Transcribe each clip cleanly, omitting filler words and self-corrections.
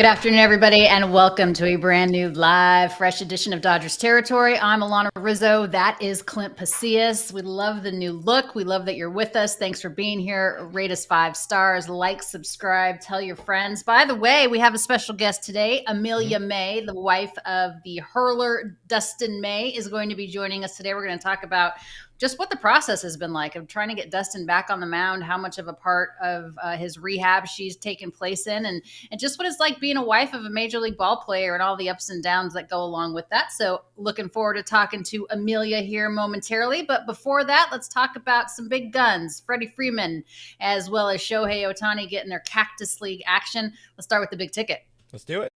Good afternoon, everybody, and welcome to a brand new live, fresh edition of Dodgers Territory. I'm Alanna Rizzo. That is Clint Pasillas. We love the new look. We love that you're with us. Thanks for being here. Rate us 5 stars, like, subscribe, tell your friends. By the way, we have a special guest today. Amelia May, the wife of the hurler Dustin May, is going to be joining us today. We're going to talk about just what the process has been like of trying to get Dustin back on the mound, how much of a part of his rehab she's taken place in, and just what it's like being a wife of a major league ball player and all the ups and downs that go along with that. So looking forward to talking to Amelia here momentarily. But before that, let's talk about some big guns. Freddie Freeman, as well as Shohei Ohtani getting their Cactus League action. Let's start with the big ticket. Let's do it.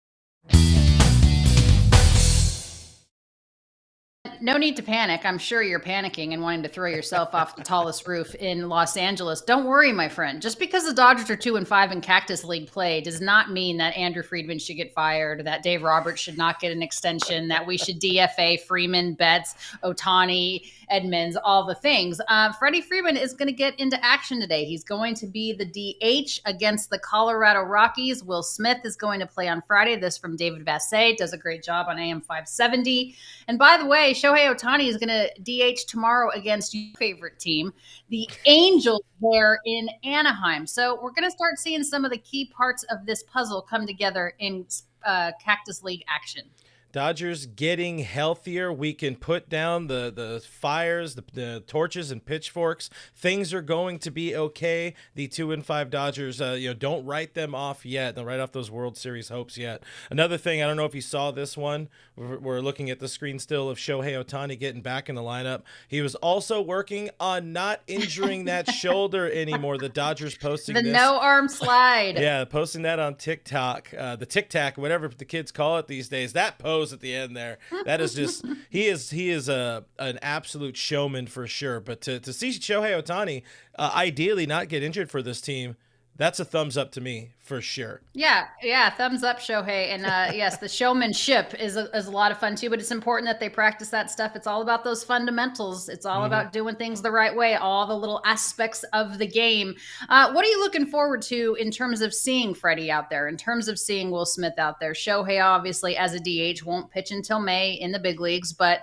No need to panic. I'm sure you're panicking and wanting to throw yourself off the tallest roof in Los Angeles. Don't worry, my friend. Just because the Dodgers are 2-5 in Cactus League play does not mean that Andrew Friedman should get fired, that Dave Roberts should not get an extension, that we should DFA Freeman, Betts, Ohtani, Edmonds, all the things. Freddie Freeman is going to get into action today. He's going to be the DH against the Colorado Rockies. Will Smith is going to play on Friday. This from David Vassay. Does a great job on AM 570. And by the way, Shohei Ohtani is going to DH tomorrow against your favorite team, the Angels, there in Anaheim. So we're going to start seeing some of the key parts of this puzzle come together in Cactus League action. Dodgers getting healthier. We can put down the fires, the torches and pitchforks. Things are going to be okay. The 2-5 Dodgers, don't write them off yet. Don't write off those World Series hopes yet. Another thing, I don't know if you saw this one. We're looking at the screen still of Shohei Ohtani getting back in the lineup. He was also working on not injuring that shoulder anymore. The Dodgers posting the no arm slide. Yeah, posting that on TikTok, the Tic Tac, whatever the kids call it these days. That pose at the end there, that is just he is an absolute showman for sure. But to see Shohei Ohtani ideally not get injured for this team, that's a thumbs up to me for sure. Yeah, thumbs up, Shohei. And yes, the showmanship is a lot of fun too, but it's important that they practice that stuff. It's all about those fundamentals. It's all about doing things the right way, all the little aspects of the game. What are you looking forward to in terms of seeing Freddie out there, in terms of seeing Will Smith out there? Shohei, obviously, as a DH, won't pitch until May in the big leagues, but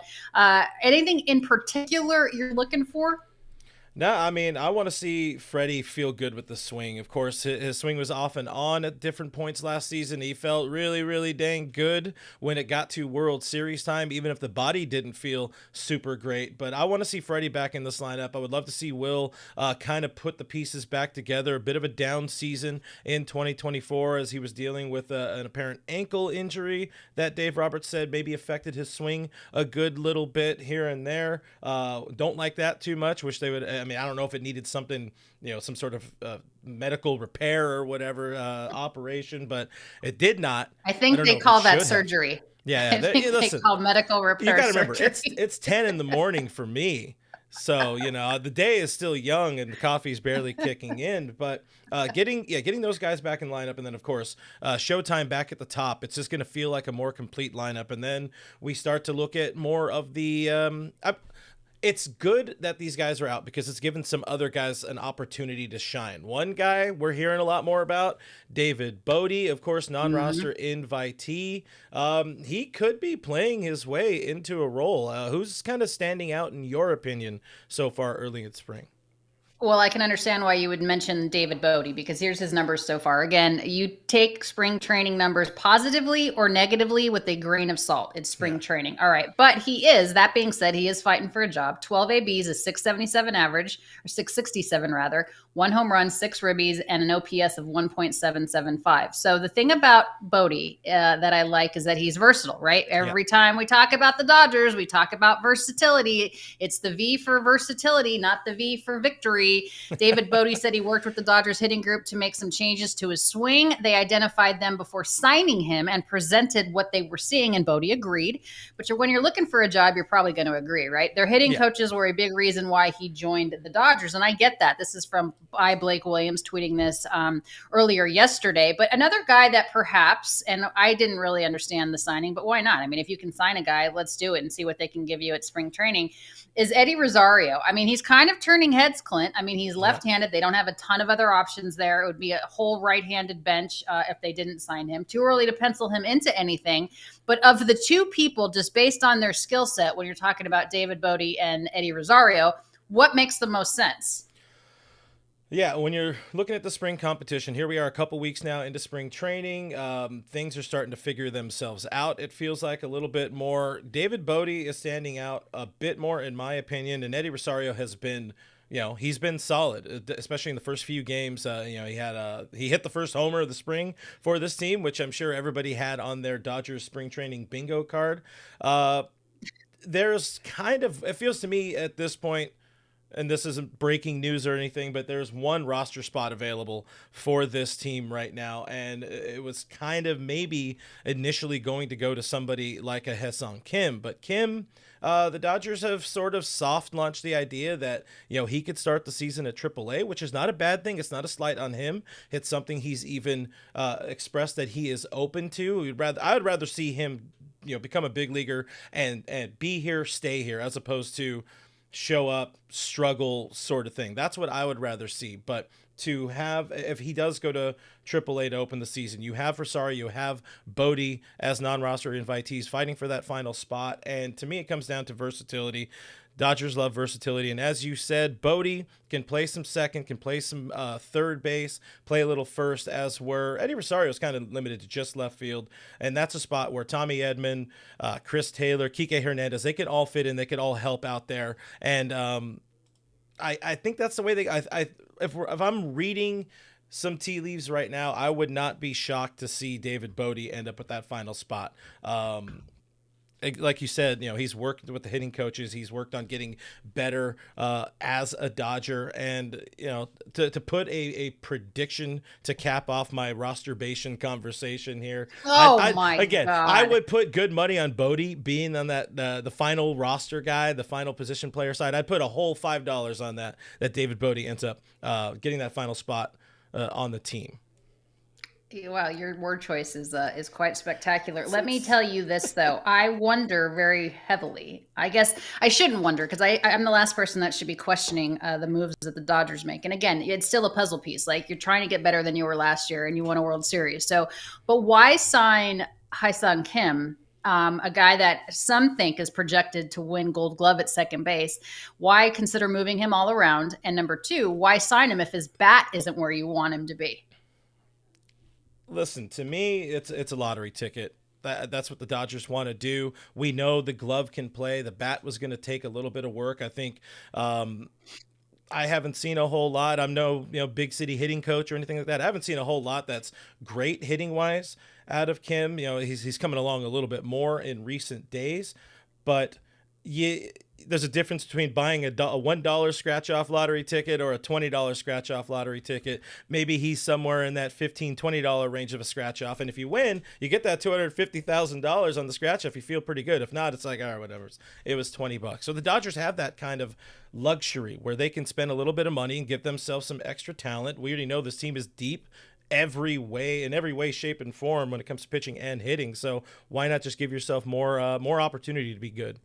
anything in particular you're looking for? No, I mean, I want to see Freddie feel good with the swing. Of course, his swing was off and on at different points last season. He felt really, really dang good when it got to World Series time, even if the body didn't feel super great. But I want to see Freddie back in this lineup. I would love to see Will kind of put the pieces back together. A bit of a down season in 2024 as he was dealing with an apparent ankle injury that Dave Roberts said maybe affected his swing a good little bit here and there. Don't like that too much. Wish they would. I mean, I don't know if it needed something, some sort of medical repair or whatever operation, but it did not. I think they call that surgery. Have. Yeah, I think they call medical repair. You got to remember, it's 10 in the morning for me. So, the day is still young and the coffee's barely kicking in, but getting those guys back in lineup. And then of course, Showtime back at the top, it's just going to feel like a more complete lineup. And then we start to look at more of the, it's good that these guys are out because it's given some other guys an opportunity to shine. One guy we're hearing a lot more about, David Bodie, of course, non-roster invitee. He could be playing his way into a role. Who's kind of standing out in your opinion so far early in spring? Well, I can understand why you would mention David Bodie because here's his numbers so far. Again, you take spring training numbers positively or negatively with a grain of salt. It's spring training. All right. But that being said, he is fighting for a job. 12 ABs, a 677 average, or 667 rather, 1 home run, 6 ribbies, and an OPS of 1.775. So the thing about Bodie that I like is that he's versatile, right? Every time we talk about the Dodgers, we talk about versatility. It's the V for versatility, not the V for victory. David Bodie said he worked with the Dodgers hitting group to make some changes to his swing. They identified them before signing him and presented what they were seeing, and Bodie agreed. But when you're looking for a job, you're probably going to agree, right? Their hitting coaches were a big reason why he joined the Dodgers, and I get that. This is from by Blake Williams, tweeting this earlier yesterday. But another guy that perhaps, and I didn't really understand the signing, but why not? I mean, if you can sign a guy, let's do it and see what they can give you at spring training, is Eddie Rosario. I mean, he's kind of turning heads, Clint. I mean, he's left-handed. They don't have a ton of other options there. It would be a whole right-handed bench if they didn't sign him. Too early to pencil him into anything. But of the two people, just based on their skill set, when you're talking about David Bodie and Eddie Rosario, what makes the most sense? Yeah, when you're looking at the spring competition, here we are a couple weeks now into spring training. Things are starting to figure themselves out. It feels like a little bit more. David Bodie is standing out a bit more, in my opinion, and Eddie Rosario has been, he's been solid, especially in the first few games. He hit the first homer of the spring for this team, which I'm sure everybody had on their Dodgers spring training bingo card. There's it feels to me at this point, and this isn't breaking news or anything, but there's one roster spot available for this team right now. And it was kind of maybe initially going to go to somebody like a Hyeseong Kim. But Kim, the Dodgers have sort of soft launched the idea that, he could start the season at AAA, which is not a bad thing. It's not a slight on him. It's something he's even expressed that he is open to. I would rather see him, become a big leaguer and be here, stay here, as opposed to show up, struggle sort of thing. That's what I would rather see. But to have, if he does go to AAA to open the season, you have Rosario, you have Bodie as non-roster invitees fighting for that final spot. And to me, it comes down to versatility. Dodgers love versatility. And as you said, Bodie can play some second, can play some third base, play a little first, as were Eddie Rosario is kind of limited to just left field. And that's a spot where Tommy Edman, Chris Taylor, Kike Hernandez, they could all fit in. They could all help out there. And I think that's the way if I'm reading some tea leaves right now, I would not be shocked to see David Bodie end up at that final spot. Like you said, he's worked with the hitting coaches. He's worked on getting better as a Dodger. And, to put a prediction to cap off my rosterbation conversation here. God. I would put good money on Bodie being on that the final roster guy, the final position player side. I'd put a whole $5 on that David Bodie ends up getting that final spot on the team. Wow, your word choice is quite spectacular. Let me tell you this, though. I wonder very heavily. I guess I shouldn't wonder because I'm the last person that should be questioning the moves that the Dodgers make. And again, it's still a puzzle piece. Like, you're trying to get better than you were last year and you won a World Series. So, but why sign Hyeseong Kim, a guy that some think is projected to win Gold Glove at second base? Why consider moving him all around? And number two, why sign him if his bat isn't where you want him to be? Listen, to me, it's a lottery ticket. That's what the Dodgers want to do. We know the glove can play. The bat was going to take a little bit of work. I think I haven't seen a whole lot. I'm no big city hitting coach or anything like that. I haven't seen a whole lot that's great hitting wise out of Kim. He's coming along a little bit more in recent days, but there's a difference between buying a $1 scratch-off lottery ticket or a $20 scratch-off lottery ticket. Maybe he's somewhere in that $15, $20 range of a scratch-off. And if you win, you get that $250,000 on the scratch-off. You feel pretty good. If not, it's like, all right, whatever. It was $20. So the Dodgers have that kind of luxury where they can spend a little bit of money and give themselves some extra talent. We already know this team is deep in every way, shape, and form when it comes to pitching and hitting. So why not just give yourself more opportunity to be good?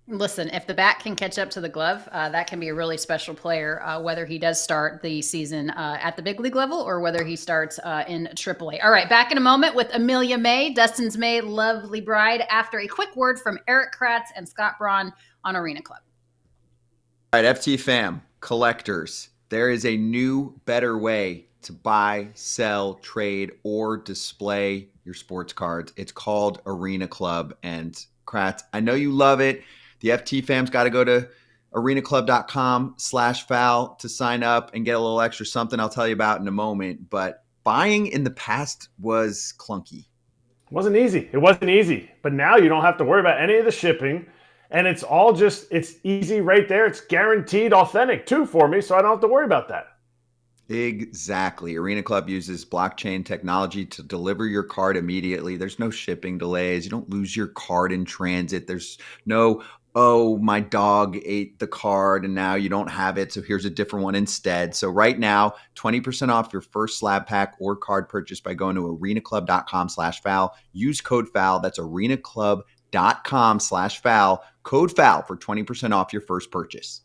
Listen, if the bat can catch up to the glove, that can be a really special player, whether he does start the season at the big league level or whether he starts in AAA. All right, back in a moment with Amelia May, Dustin May, lovely bride, after a quick word from Eric Kratz and Scott Braun on Arena Club. All right, FT fam, collectors, there is a new, better way to buy, sell, trade, or display your sports cards. It's called Arena Club. And Kratz, I know you love it. The FT fam's got to go to arenaclub.com/foul to sign up and get a little extra something I'll tell you about in a moment. But buying in the past was clunky. It wasn't easy. But now you don't have to worry about any of the shipping. And it's easy right there. It's guaranteed authentic too for me, so I don't have to worry about that. Exactly. Arena Club uses blockchain technology to deliver your card immediately. There's no shipping delays. You don't lose your card in transit. There's no oh, my dog ate the card and now you don't have it, so here's a different one instead. So right now, 20% off your first slab pack or card purchase by going to arenaclub.com/foul. Use code FOUL. That's arenaclub.com/foul. Code FOUL for 20% off your first purchase.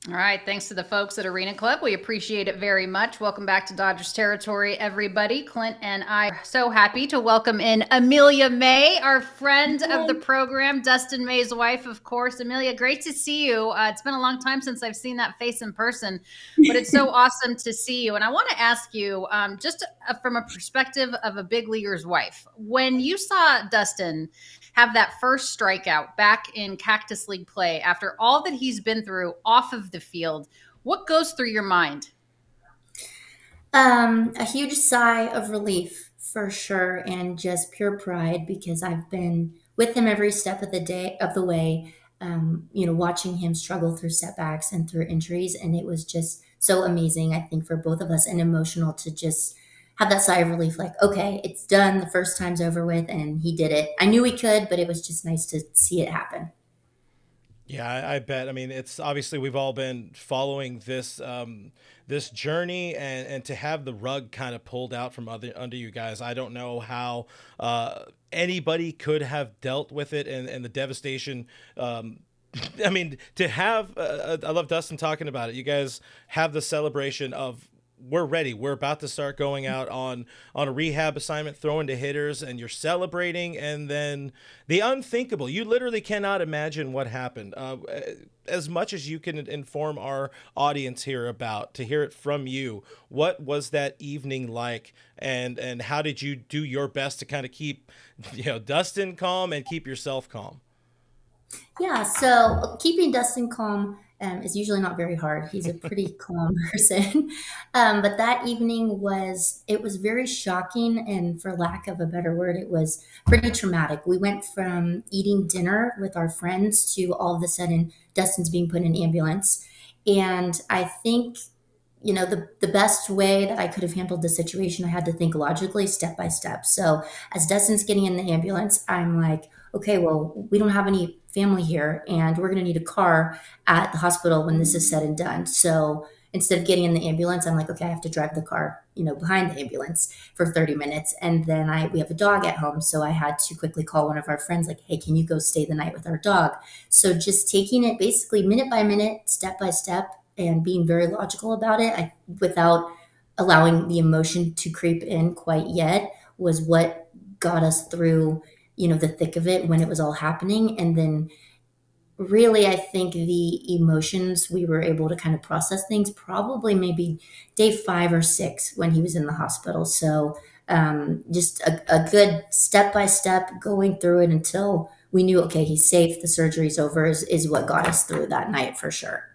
All right. Thanks to the folks at Arena Club. We appreciate it very much. Welcome back to Dodgers territory, everybody. Clint and I are so happy to welcome in Amelia May, our friend of the program, Dustin May's wife, of course. Amelia, great to see you. It's been a long time since I've seen that face in person, but it's so awesome to see you. And I want to ask you, just from a perspective of a big leaguer's wife, when you saw Dustin have that first strikeout back in Cactus League play after all that he's been through off of the field, what goes through your mind? A huge sigh of relief for sure, and just pure pride because I've been with him every step of the way. Watching him struggle through setbacks and through injuries, and it was just so amazing. I think for both of us, and emotional to just have that sigh of relief. Like, okay, it's done. The first time's over with, and he did it. I knew he could, but it was just nice to see it happen. Yeah, I bet. I mean, it's obviously we've all been following this journey, and to have the rug kind of pulled out from under you guys. I don't know how anybody could have dealt with it and the devastation. I mean, to have I love Dustin talking about it. You guys have the celebration of, we're ready. We're about to start going out on a rehab assignment, throwing to hitters, and you're celebrating. And then the unthinkable, you literally cannot imagine what happened. As much as you can inform our audience here about, to hear it from you, what was that evening like? And how did you do your best to kind of keep, Dustin calm and keep yourself calm? Yeah, so keeping Dustin calm is usually not very hard. He's a pretty calm person. But that evening it was very shocking. And for lack of a better word, it was pretty traumatic. We went from eating dinner with our friends to all of a sudden Dustin's being put in an ambulance. And I think, the best way that I could have handled the situation, I had to think logically, step by step. So as Dustin's getting in the ambulance, I'm like, okay, well, we don't have any family here, and we're going to need a car at the hospital when this is said and done. So instead of getting in the ambulance, I'm like, okay, I have to drive the car, behind the ambulance for 30 minutes. And then we have a dog at home. So I had to quickly call one of our friends, like, hey, can you go stay the night with our dog? So just taking it basically minute by minute, step by step, and being very logical about it, without allowing the emotion to creep in quite yet, was what got us through, the thick of it when it was all happening. And then really, I think the emotions, we were able to kind of process things probably maybe day 5 or 6 when he was in the hospital. So just a good step by step going through it until we knew, okay, he's safe, the surgery's over, is what got us through that night for sure.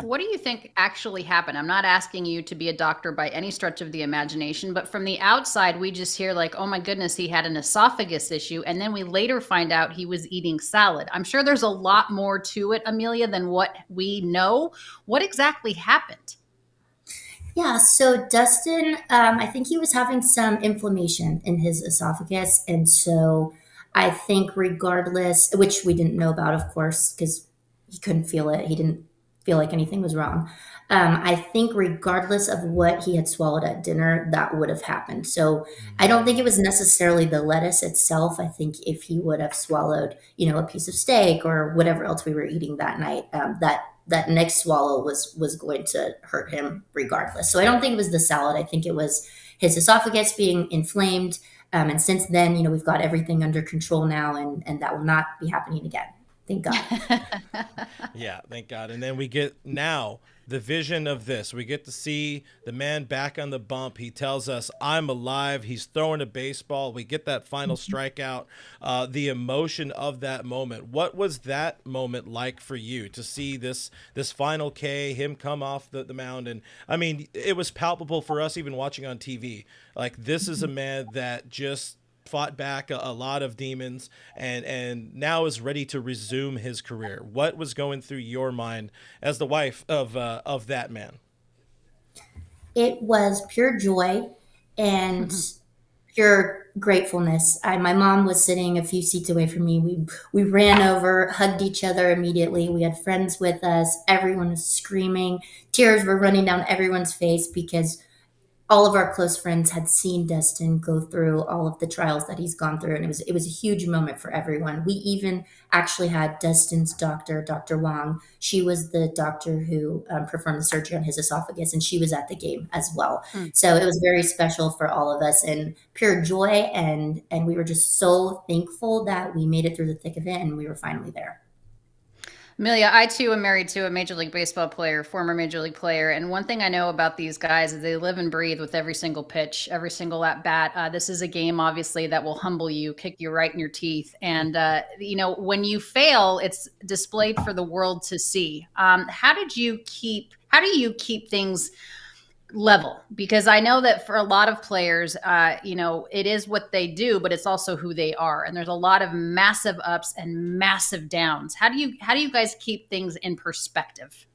What do you think actually happened? I'm not asking you to be a doctor by any stretch of the imagination, but from the outside, we just hear like, oh my goodness, he had an esophagus issue. And then we later find out he was eating salad. I'm sure there's a lot more to it, Amelia, than what we know. What exactly happened? Yeah, so Dustin, I think he was having some inflammation in his esophagus. And so I think regardless, which we didn't know about, of course, because he couldn't feel it. He didn't feel like anything was wrong. I think regardless of what he had swallowed at dinner, that would have happened. So I don't think it was necessarily the lettuce itself. I think if he would have swallowed, a piece of steak or whatever else we were eating that night, that next swallow was going to hurt him regardless. So I don't think it was the salad. I think it was his esophagus being inflamed. And since then, we've got everything under control now, and that will not be happening again. Thank God. Yeah, thank God. And then we get now the vision of this. We get to see the man back on the bump. He tells us, I'm alive. He's throwing a baseball. We get that final strikeout, the emotion of that moment. What was that moment like for you to see this final K, him come off the mound? And I mean, it was palpable for us even watching on TV. Like, this is a man that just fought back a lot of demons and now is ready to resume his career. What was going through your mind as the wife of that man? It was pure joy, and pure gratefulness. My mom was sitting a few seats away from me. We ran over, hugged each other immediately. We had friends with us. Everyone was screaming. Tears were running down everyone's face because all of our close friends had seen Dustin go through all of the trials that he's gone through, and it was a huge moment for everyone. We even actually had Dustin's doctor, Dr. Wong. She was the doctor who performed the surgery on his esophagus, and she was at the game as well. Mm. So it was very special for all of us, and pure joy, and we were just so thankful that we made it through the thick of it, and we were finally there. Amelia, I too am married to a Major League Baseball player, former Major League player. And one thing I know about these guys is they live and breathe with every single pitch, every single at bat. This is a game, obviously, that will humble you, kick you right in your teeth. And, when you fail, it's displayed for the world to see. How do you keep things level? Because I know that for a lot of players, it is what they do, but it's also who they are. And there's a lot of massive ups and massive downs. How do you guys keep things in perspective?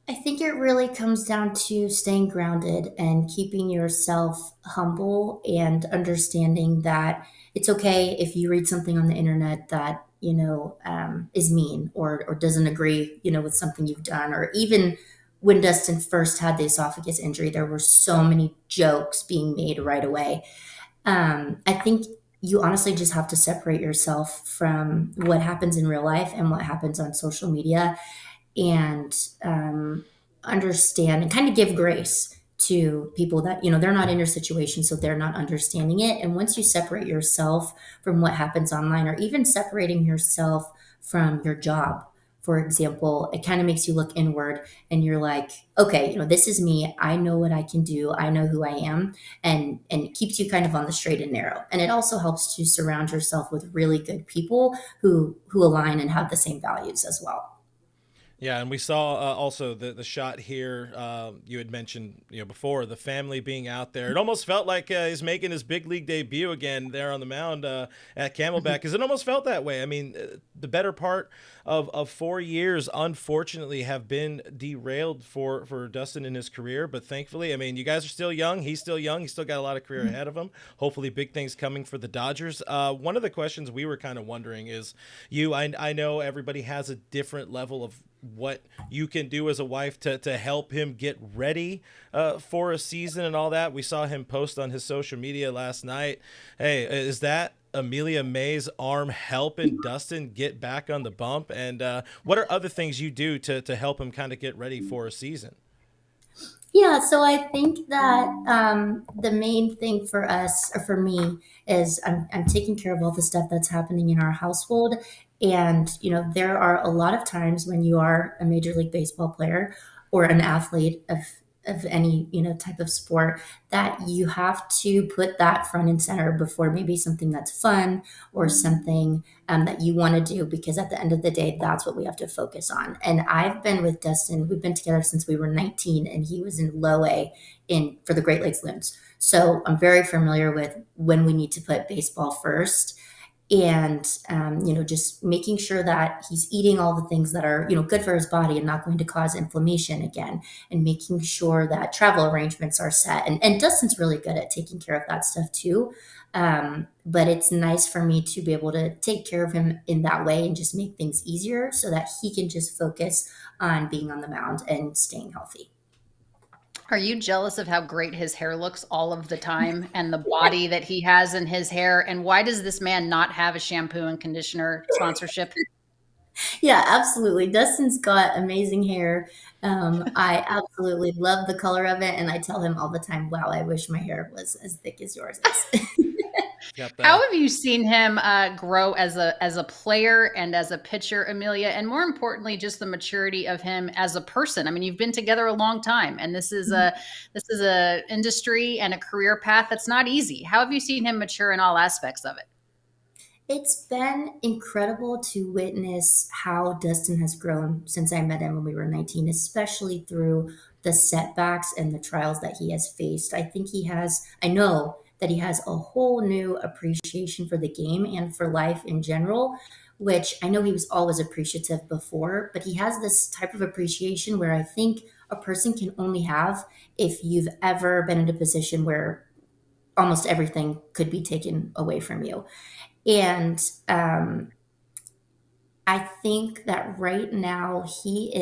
I think it really comes down to staying grounded and keeping yourself humble and understanding that it's okay if you read something on the internet that is mean or doesn't agree with something you've done. Or even when Dustin first had the esophagus injury, there were so many jokes being made right away. I think you honestly just have to separate yourself from what happens in real life and what happens on social media, and understand and kind of give grace to people that they're not in your situation, so they're not understanding it. And once you separate yourself from what happens online, or even separating yourself from your job, for example, it kind of makes you look inward, and you're like, okay, this is me. I know what I can do. I know who I am. And it keeps you kind of on the straight and narrow. And it also helps to surround yourself with really good people who align and have the same values as well. Yeah, and we saw also the shot here. You had mentioned before the family being out there. It almost felt like he's making his big league debut again there on the mound at Camelback, because it almost felt that way. I mean, the better part of 4 years, unfortunately, have been derailed for Dustin in his career. But thankfully, I mean, you guys are still young. He's still young. He's still got a lot of career ahead of him. Hopefully, big things coming for the Dodgers. One of the questions we were kind of wondering is, I know everybody has a different level of what you can do as a wife to help him get ready for a season and all that. We saw him post on his social media last night. Hey, is that Amelia May's arm helping Dustin get back on the bump? And what are other things you do to help him kind of get ready for a season? Yeah, so I think that the main thing for us, or for me, is I'm taking care of all the stuff that's happening in our household. And, there are a lot of times when you are a Major League Baseball player or an athlete of any, type of sport, that you have to put that front and center before maybe something that's fun or something that you want to do, because at the end of the day, that's what we have to focus on. And I've been with Dustin, we've been together since we were 19, and he was in low A for the Great Lakes Looms. So I'm very familiar with when we need to put baseball first, and just making sure that he's eating all the things that are good for his body and not going to cause inflammation again, and making sure that travel arrangements are set. And Dustin's really good at taking care of that stuff too. But it's nice for me to be able to take care of him in that way and just make things easier so that he can just focus on being on the mound and staying healthy. Are you jealous of how great his hair looks all of the time, and the body that he has in his hair? And why does this man not have a shampoo and conditioner sponsorship? Yeah, absolutely. Dustin's got amazing hair. I absolutely love the color of it. And I tell him all the time, wow, I wish my hair was as thick as yours is. How have you seen him grow as a player and as a pitcher, Amelia? And more importantly, just the maturity of him as a person. I mean, you've been together a long time, and this is a industry and a career path that's not easy. How have you seen him mature in all aspects of it? It's been incredible to witness how Dustin has grown since I met him when we were 19, especially through the setbacks and the trials that he has faced. I know that he has a whole new appreciation for the game and for life in general, which I know he was always appreciative before, but he has this type of appreciation where I think a person can only have if you've ever been in a position where almost everything could be taken away from you. And I think that right now he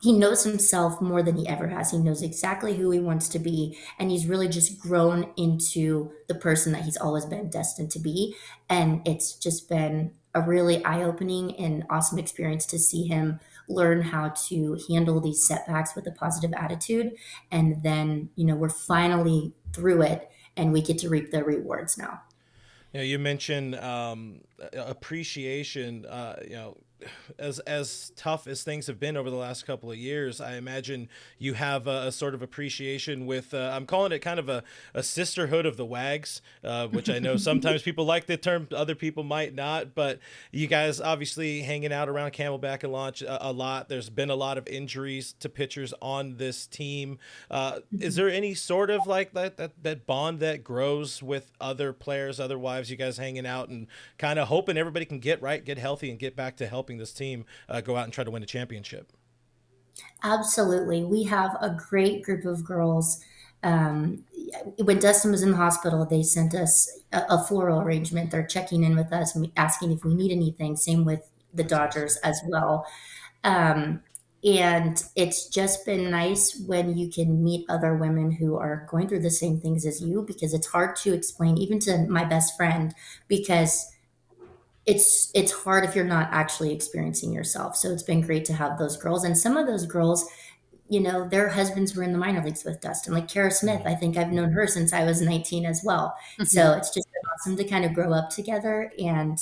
knows himself more than he ever has. He knows exactly who he wants to be, and he's really just grown into the person that he's always been destined to be. And it's just been a really eye-opening and awesome experience to see him learn how to handle these setbacks with a positive attitude. And then, we're finally through it and we get to reap the rewards now. You mentioned appreciation. As tough as things have been over the last couple of years, I imagine you have a sort of appreciation with, I'm calling it kind of a sisterhood of the WAGs, which I know sometimes people like the term, other people might not, but you guys obviously hanging out around Camelback and Launch a lot. There's been a lot of injuries to pitchers on this team. Is there any sort of like that bond that grows with other players, other wives, you guys hanging out and kind of hoping everybody can get right, get healthy, and get back to helping this team go out and try to win a championship? Absolutely. We have a great group of girls. When Dustin was in the hospital, they sent us a floral arrangement. They're checking in with us, asking if we need anything. Same with the Dodgers as well. And it's just been nice when you can meet other women who are going through the same things as you, because it's hard to explain, even to my best friend, because it's hard if you're not actually experiencing yourself. So it's been great to have those girls. And some of those girls, their husbands were in the minor leagues with Dustin, like Kara Smith. I think I've known her since I was 19 as well. So it's just been awesome to kind of grow up together and,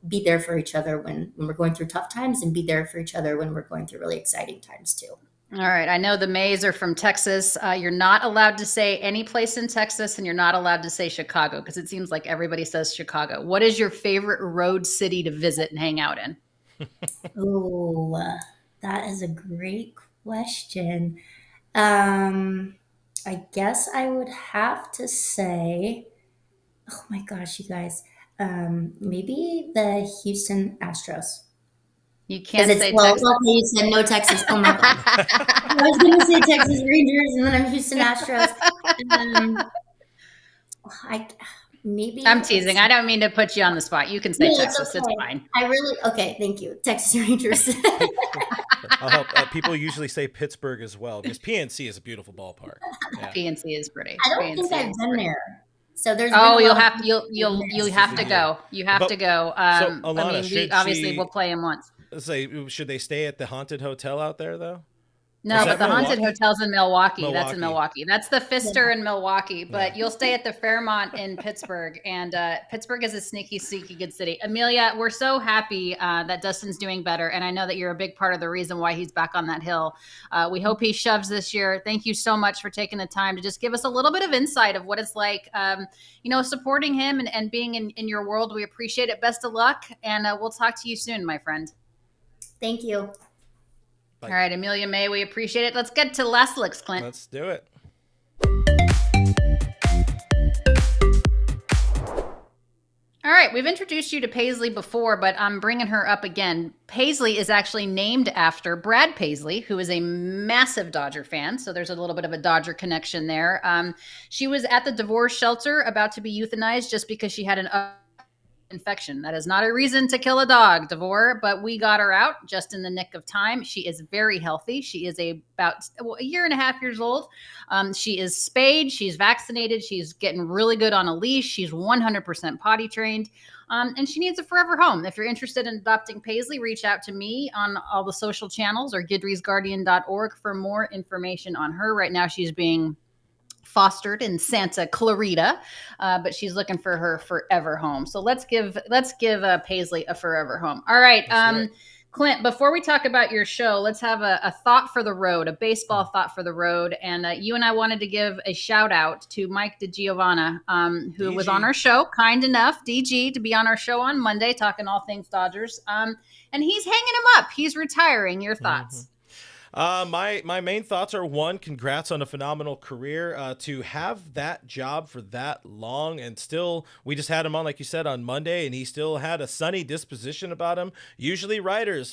be there for each other when we're going through tough times, and be there for each other when we're going through really exciting times too. All right. I know the Mays are from Texas. You're not allowed to say any place in Texas, and you're not allowed to say Chicago, because it seems like everybody says Chicago. What is your favorite road city to visit and hang out in? Oh, that is a great question. I guess I would have to say, oh my gosh, you guys, maybe the Houston Astros. You can't say well, Texas. Okay, you said no Texas. Oh my God. I was going to say Texas Rangers, and then I'm Houston Astros. I'm teasing. I don't mean to put you on the spot. You can say Texas. It's fine. Okay. Thank you. Texas Rangers. I'll help. People usually say Pittsburgh as well, because PNC is a beautiful ballpark. Yeah. PNC is pretty. I don't think I've been there. So there's you'll have to go. You have to go. So Alanna, we'll play him once. Should they stay at the haunted hotel out there though? No, but the haunted hotel's in Milwaukee. That's in Milwaukee. That's the Pfister in Milwaukee. But you'll stay at the Fairmont in Pittsburgh. And Pittsburgh is a sneaky good city. Amelia, we're so happy that Dustin's doing better. And I know that you're a big part of the reason why he's back on that hill. We hope he shoves this year. Thank you so much for taking the time to just give us a little bit of insight of what it's like, supporting him and being in your world. We appreciate it. Best of luck. And we'll talk to you soon, my friend. Thank you. All right, Amelia May, we appreciate it. Let's get to last looks, Clint. Let's do it. All right, we've introduced you to Paisley before, but I'm bringing her up again. Paisley is actually named after Brad Paisley, who is a massive Dodger fan, so there's a little bit of a Dodger connection there. She was at the divorce shelter about to be euthanized just because she had an infection. That is not a reason to kill a dog, Devore, but we got her out just in the nick of time. She is very healthy. She is about a year and a half years old. She is spayed. She's vaccinated. She's getting really good on a leash. She's 100% potty trained. And she needs a forever home. If you're interested in adopting Paisley, reach out to me on all the social channels or guidrysguardian.org for more information on her. Right now, she's being fostered in Santa Clarita, but she's looking for her forever home. So let's give Paisley a forever home. All right, Clint, before we talk about your show, let's have a thought for the road, a baseball thought for the road. And you and I wanted to give a shout out to Mike DiGiovanna, who was on our show, kind enough, DG, to be on our show on Monday, talking all things Dodgers. And he's hanging him up. He's retiring. Your thoughts? My main thoughts are, one, congrats on a phenomenal career. To have that job for that long, and still, we just had him on, like you said, on Monday, and he still had a sunny disposition about him. Usually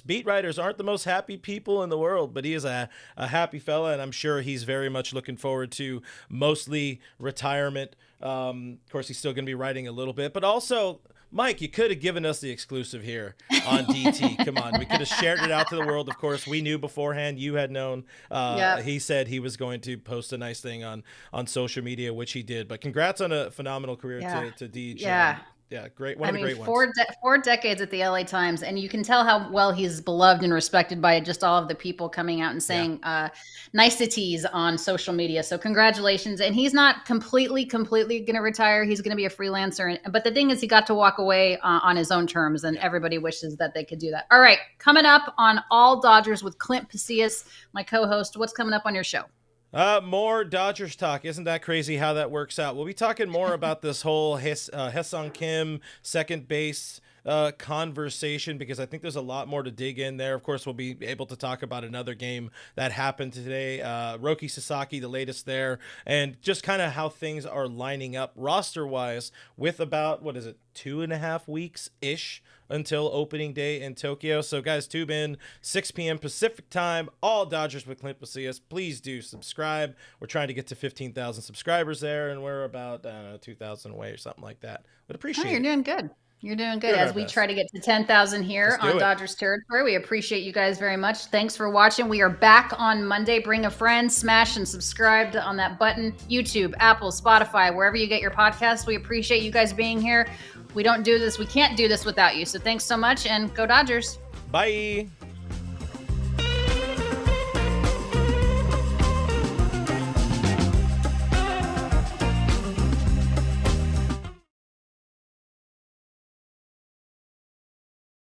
beat writers aren't the most happy people in the world, but he is a happy fella, and I'm sure he's very much looking forward to mostly retirement. Of course, he's still going to be writing a little bit, but also, Mike, you could have given us the exclusive here on DT. Come on. We could have shared it out to the world. Of course, we knew beforehand. You had known. Yep. He said he was going to post a nice thing on social media, which he did. But congrats on a phenomenal career to DJ. Yeah. Yeah, great. One of the great ones. 4 decades at the LA Times, and you can tell how well he's beloved and respected by just all of the people coming out and saying niceties on social media. So congratulations. And he's not completely going to retire. He's going to be a freelancer. But the thing is, he got to walk away on his own terms, and everybody wishes that they could do that. All right, coming up on All Dodgers with Clint Pasillas, my co-host. What's coming up on your show? More Dodgers talk. Isn't that crazy how that works out? We'll be talking more about this whole Hyeseong Kim second base conversation, because I think there's a lot more to dig in there. Of course, we'll be able to talk about another game that happened today. Roki Sasaki, the latest there, and just kind of how things are lining up roster-wise with about, 2.5 weeks-ish until opening day in Tokyo. So guys, tune in 6 p.m. Pacific time, All Dodgers with Clint Pasillas. Please do subscribe. We're trying to get to 15,000 subscribers there, and we're about 2,000 away or something like that. But appreciate You're it. doing good. You're doing good as we try to get to 10,000 here on Dodgers territory. We appreciate you guys very much. Thanks for watching. We are back on Monday. Bring a friend, smash and subscribe on that button. YouTube, Apple, Spotify, wherever you get your podcasts. We appreciate you guys being here. We can't do this without you. So thanks so much, and go Dodgers. Bye.